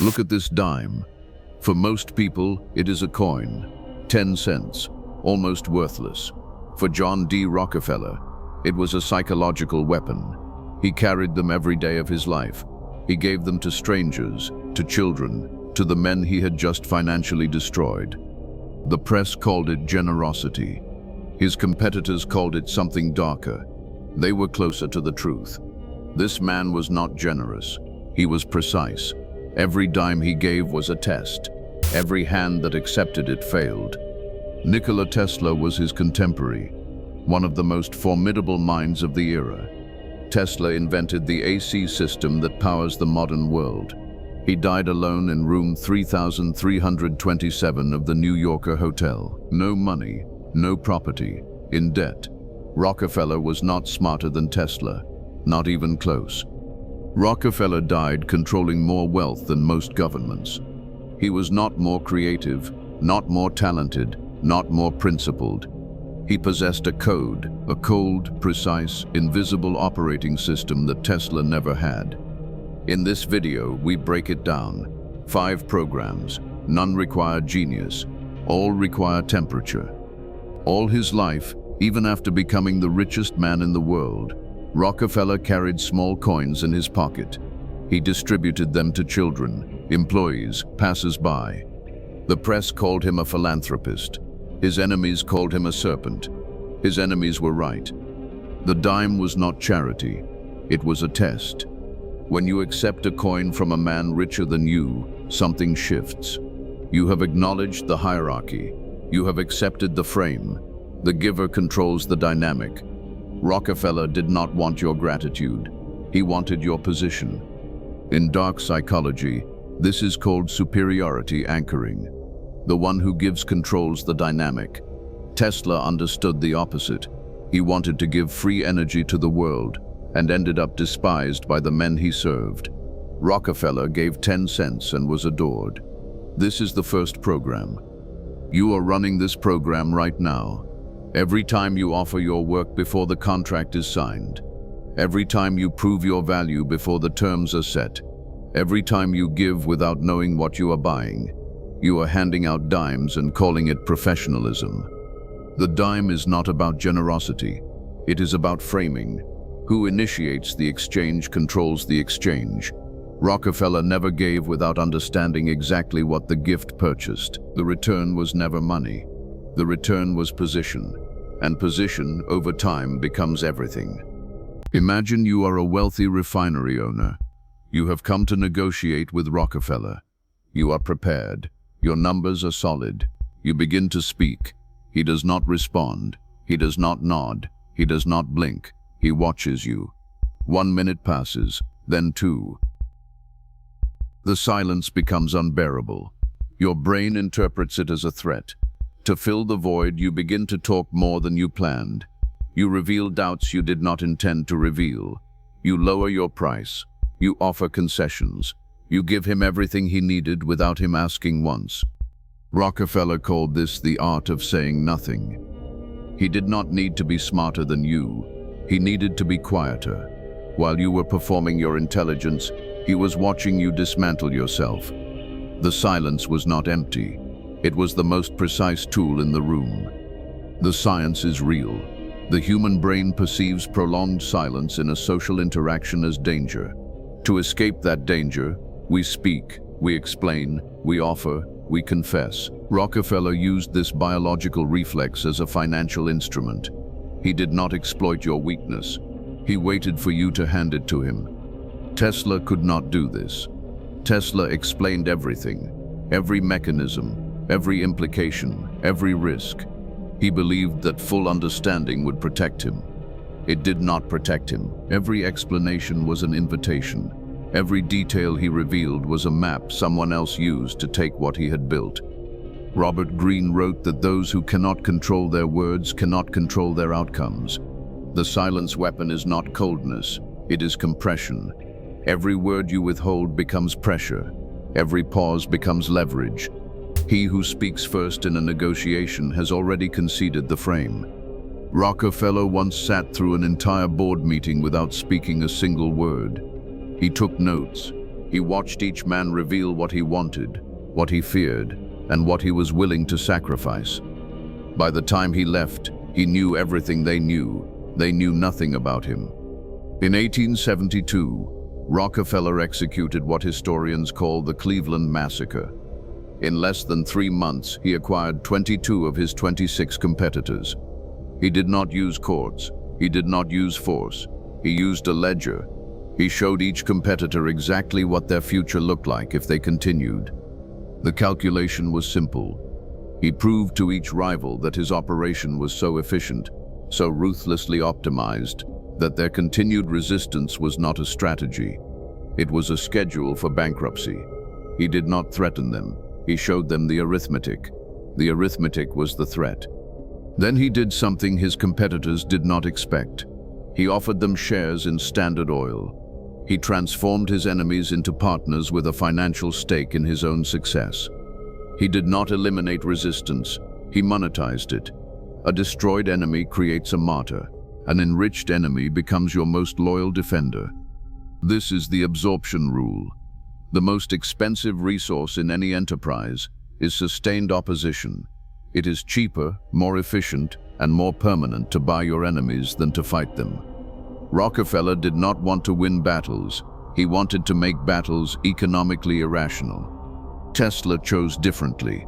Look at this dime. For most people, it is a coin. 10 cents, almost worthless. For John D. Rockefeller, it was a psychological weapon. He carried them every day of his life. He gave them to strangers, to children, to the men he had just financially destroyed. The press called it generosity. His competitors called it something darker. They were closer to the truth. This man was not generous. He was precise. Every dime he gave was a test. Every hand that accepted it failed. Nikola Tesla was his contemporary, one of the most formidable minds of the era. Tesla invented the AC system that powers the modern world. He died alone in room 3327 of the New Yorker Hotel. No money, no property, in debt. Rockefeller was not smarter than Tesla, not even close. Rockefeller died controlling more wealth than most governments. He was not more creative, not more talented, not more principled. He possessed a code, a cold, precise, invisible operating system that Tesla never had. In this video, we break it down. 5 programs, none require genius, all require temperature. All his life, even after becoming the richest man in the world, Rockefeller carried small coins in his pocket. He distributed them to children, employees, passers-by. The press called him a philanthropist. His enemies called him a serpent. His enemies were right. The dime was not charity. It was a test. When you accept a coin from a man richer than you, something shifts. You have acknowledged the hierarchy. You have accepted the frame. The giver controls the dynamic. Rockefeller did not want your gratitude. He wanted your position. In dark psychology, this is called superiority anchoring. The one who gives controls the dynamic. Tesla understood the opposite. He wanted to give free energy to the world and ended up despised by the men he served. Rockefeller gave 10 cents and was adored. This is the first program. You are running this program right now. Every time you offer your work before the contract is signed. Every time you prove your value before the terms are set. Every time you give without knowing what you are buying. You are handing out dimes and calling it professionalism. The dime is not about generosity. It is about framing. Who initiates the exchange controls the exchange. Rockefeller never gave without understanding exactly what the gift purchased. The return was never money. The return was position, and position over time becomes everything. Imagine you are a wealthy refinery owner. You have come to negotiate with Rockefeller. You are prepared. Your numbers are solid. You begin to speak. He does not respond. He does not nod. He does not blink. He watches you. 1 minute passes, then 2. The silence becomes unbearable. Your brain interprets it as a threat. To fill the void, you begin to talk more than you planned. You reveal doubts you did not intend to reveal. You lower your price. You offer concessions. You give him everything he needed without him asking once. Rockefeller called this the art of saying nothing. He did not need to be smarter than you. He needed to be quieter. While you were performing your intelligence, he was watching you dismantle yourself. The silence was not empty. It was the most precise tool in the room. The science is real. The human brain perceives prolonged silence in a social interaction as danger. To escape that danger, we speak, we explain, we offer, we confess. Rockefeller used this biological reflex as a financial instrument. He did not exploit your weakness. He waited for you to hand it to him. Tesla could not do this. Tesla explained everything, every mechanism, every implication, every risk. He believed that full understanding would protect him. It did not protect him. Every explanation was an invitation. Every detail he revealed was a map someone else used to take what he had built. Robert Greene wrote that those who cannot control their words cannot control their outcomes. The silence weapon is not coldness, it is compression. Every word you withhold becomes pressure. Every pause becomes leverage. He who speaks first in a negotiation has already conceded the frame. Rockefeller once sat through an entire board meeting without speaking a single word. He took notes. He watched each man reveal what he wanted, what he feared, and what he was willing to sacrifice. By the time he left, he knew everything they knew. They knew nothing about him. In 1872, Rockefeller executed what historians call the Cleveland Massacre. In less than 3 months, he acquired 22 of his 26 competitors. He did not use courts. He did not use force. He used a ledger. He showed each competitor exactly what their future looked like if they continued. The calculation was simple. He proved to each rival that his operation was so efficient, so ruthlessly optimized, that their continued resistance was not a strategy. It was a schedule for bankruptcy. He did not threaten them. He showed them the arithmetic. The arithmetic was the threat. Then he did something his competitors did not expect. He offered them shares in Standard Oil. He transformed his enemies into partners with a financial stake in his own success. He did not eliminate resistance. He monetized it. A destroyed enemy creates a martyr. An enriched enemy becomes your most loyal defender. This is the absorption rule. The most expensive resource in any enterprise is sustained opposition. It is cheaper, more efficient, and more permanent to buy your enemies than to fight them. Rockefeller did not want to win battles. He wanted to make battles economically irrational. Tesla chose differently.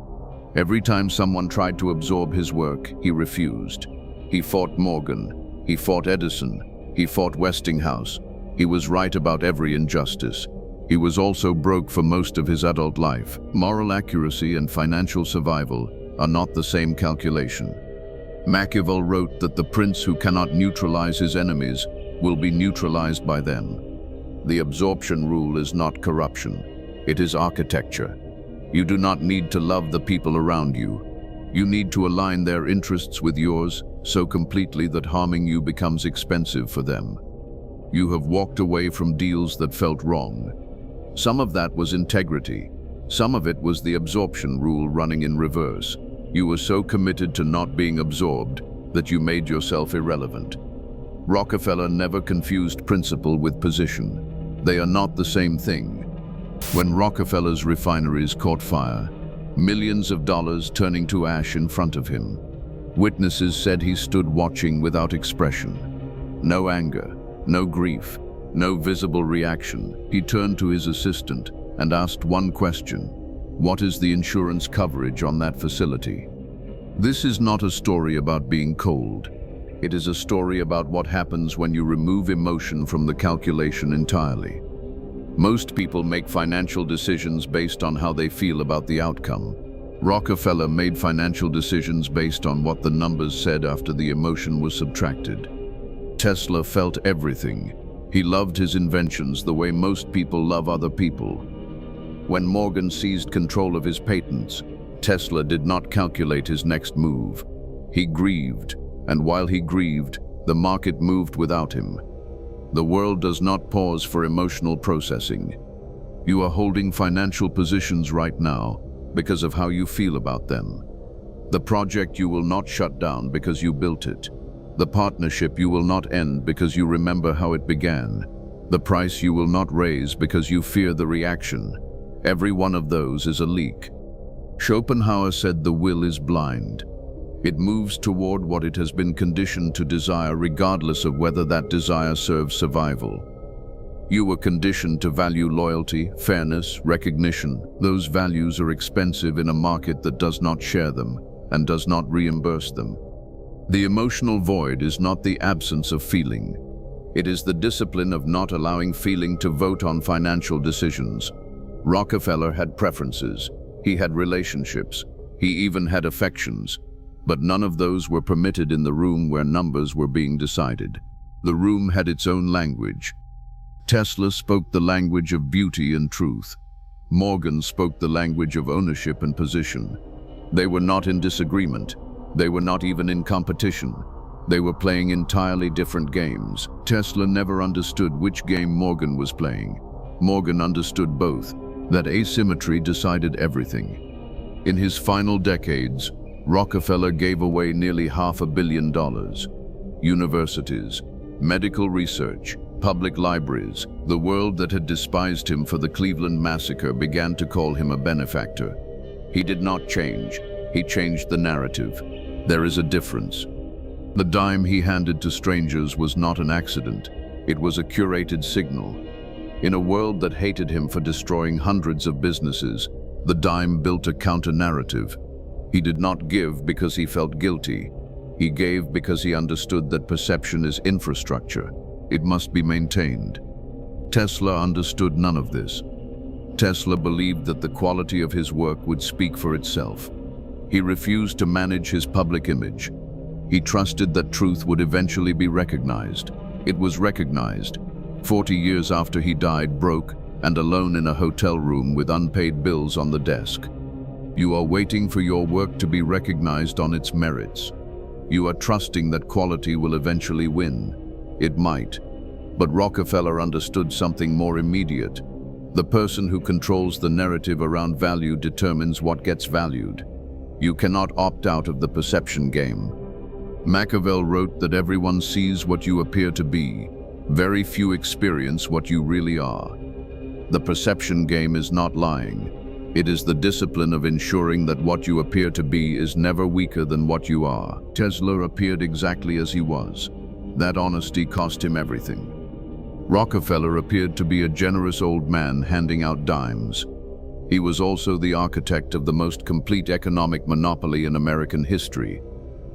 Every time someone tried to absorb his work, he refused. He fought Morgan. He fought Edison. He fought Westinghouse. He was right about every injustice. He was also broke for most of his adult life. Moral accuracy and financial survival are not the same calculation. Machiavelli wrote that the prince who cannot neutralize his enemies will be neutralized by them. The absorption rule is not corruption. It is architecture. You do not need to love the people around you. You need to align their interests with yours so completely that harming you becomes expensive for them. You have walked away from deals that felt wrong. Some of that was integrity. Some of it was the absorption rule running in reverse. You were so committed to not being absorbed that you made yourself irrelevant. Rockefeller never confused principle with position. They are not the same thing. When Rockefeller's refineries caught fire, millions of dollars turning to ash in front of him, witnesses said he stood watching without expression. No anger, no grief, no visible reaction. He turned to his assistant and asked one question: what is the insurance coverage on that facility? This is not a story about being cold. It is a story about what happens when you remove emotion from the calculation entirely. Most people make financial decisions based on how they feel about the outcome. Rockefeller made financial decisions based on what the numbers said after the emotion was subtracted. Tesla felt everything. He loved his inventions the way most people love other people. When Morgan seized control of his patents, Tesla did not calculate his next move. He grieved, and while he grieved, the market moved without him. The world does not pause for emotional processing. You are holding financial positions right now because of how you feel about them. The project you will not shut down because you built it. The partnership you will not end because you remember how it began. The price you will not raise because you fear the reaction. Every one of those is a leak. Schopenhauer said the will is blind. It moves toward what it has been conditioned to desire regardless of whether that desire serves survival. You were conditioned to value loyalty, fairness, recognition. Those values are expensive in a market that does not share them and does not reimburse them. The emotional void is not the absence of feeling. It is the discipline of not allowing feeling to vote on financial decisions. Rockefeller had preferences. He had relationships. He even had affections. But none of those were permitted in the room where numbers were being decided. The room had its own language. Tesla spoke the language of beauty and truth. Morgan spoke the language of ownership and position. They were not in disagreement. They were not even in competition. They were playing entirely different games. Tesla never understood which game Morgan was playing. Morgan understood both, that asymmetry decided everything. In his final decades, Rockefeller gave away nearly $500 million. Universities, medical research, public libraries. The world that had despised him for the Cleveland massacre began to call him a benefactor. He did not change. He changed the narrative. There is a difference. The dime he handed to strangers was not an accident. It was a curated signal. In a world that hated him for destroying hundreds of businesses, the dime built a counter-narrative. He did not give because he felt guilty. He gave because he understood that perception is infrastructure. It must be maintained. Tesla understood none of this. Tesla believed that the quality of his work would speak for itself. He refused to manage his public image. He trusted that truth would eventually be recognized. It was recognized. 40 years after he died, broke and alone in a hotel room with unpaid bills on the desk. You are waiting for your work to be recognized on its merits. You are trusting that quality will eventually win. It might. But Rockefeller understood something more immediate. The person who controls the narrative around value determines what gets valued. You cannot opt out of the perception game. Machiavelli wrote that everyone sees what you appear to be. Very few experience what you really are. The perception game is not lying. It is the discipline of ensuring that what you appear to be is never weaker than what you are. Tesla appeared exactly as he was. That honesty cost him everything. Rockefeller appeared to be a generous old man handing out dimes. He was also the architect of the most complete economic monopoly in American history.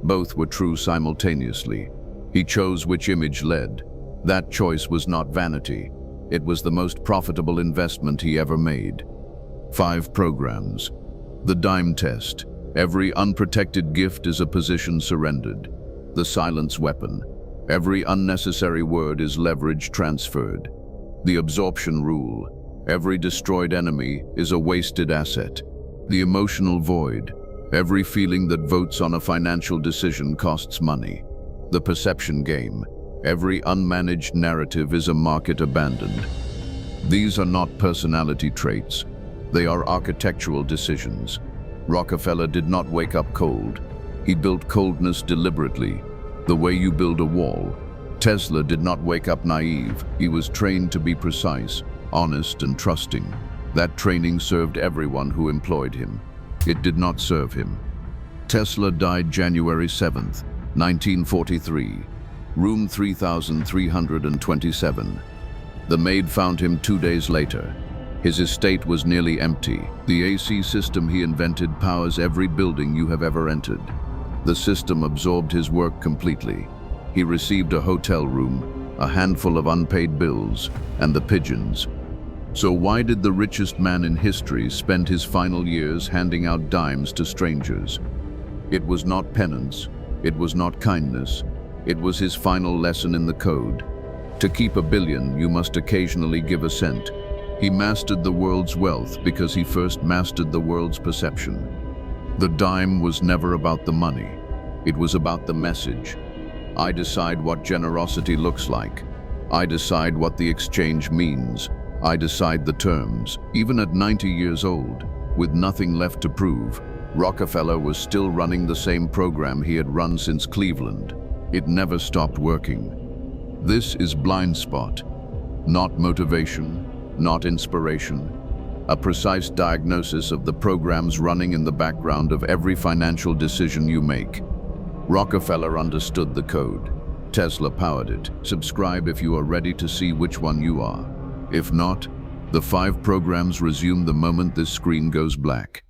Both were true simultaneously. He chose which image led. That choice was not vanity. It was the most profitable investment he ever made. 5 programs. The dime test. Every unprotected gift is a position surrendered. The silence weapon. Every unnecessary word is leverage transferred. The absorption rule. Every destroyed enemy is a wasted asset. The emotional void. Every feeling that votes on a financial decision costs money. The perception game. Every unmanaged narrative is a market abandoned. These are not personality traits. They are architectural decisions. Rockefeller did not wake up cold. He built coldness deliberately, the way you build a wall. Tesla did not wake up naive. He was trained to be precise, honest, and trusting. That training served everyone who employed him. It did not serve him. Tesla died January 7th, 1943, room 3327. The maid found him 2 days later. His estate was nearly empty. The AC system he invented powers every building you have ever entered. The system absorbed his work completely. He received a hotel room, a handful of unpaid bills, and the pigeons. So why did the richest man in history spend his final years handing out dimes to strangers? It was not penance. It was not kindness. It was his final lesson in the code. To keep a billion, you must occasionally give a cent. He mastered the world's wealth because he first mastered the world's perception. The dime was never about the money. It was about the message. I decide what generosity looks like. I decide what the exchange means. I decide the terms. Even at 90 years old, with nothing left to prove, Rockefeller was still running the same program he had run since Cleveland. It never stopped working. This is blind spot, not motivation, not inspiration. A precise diagnosis of the programs running in the background of every financial decision you make. Rockefeller understood the code. Tesla powered it. Subscribe if you are ready to see which one you are. If not, the 5 programs resume the moment this screen goes black.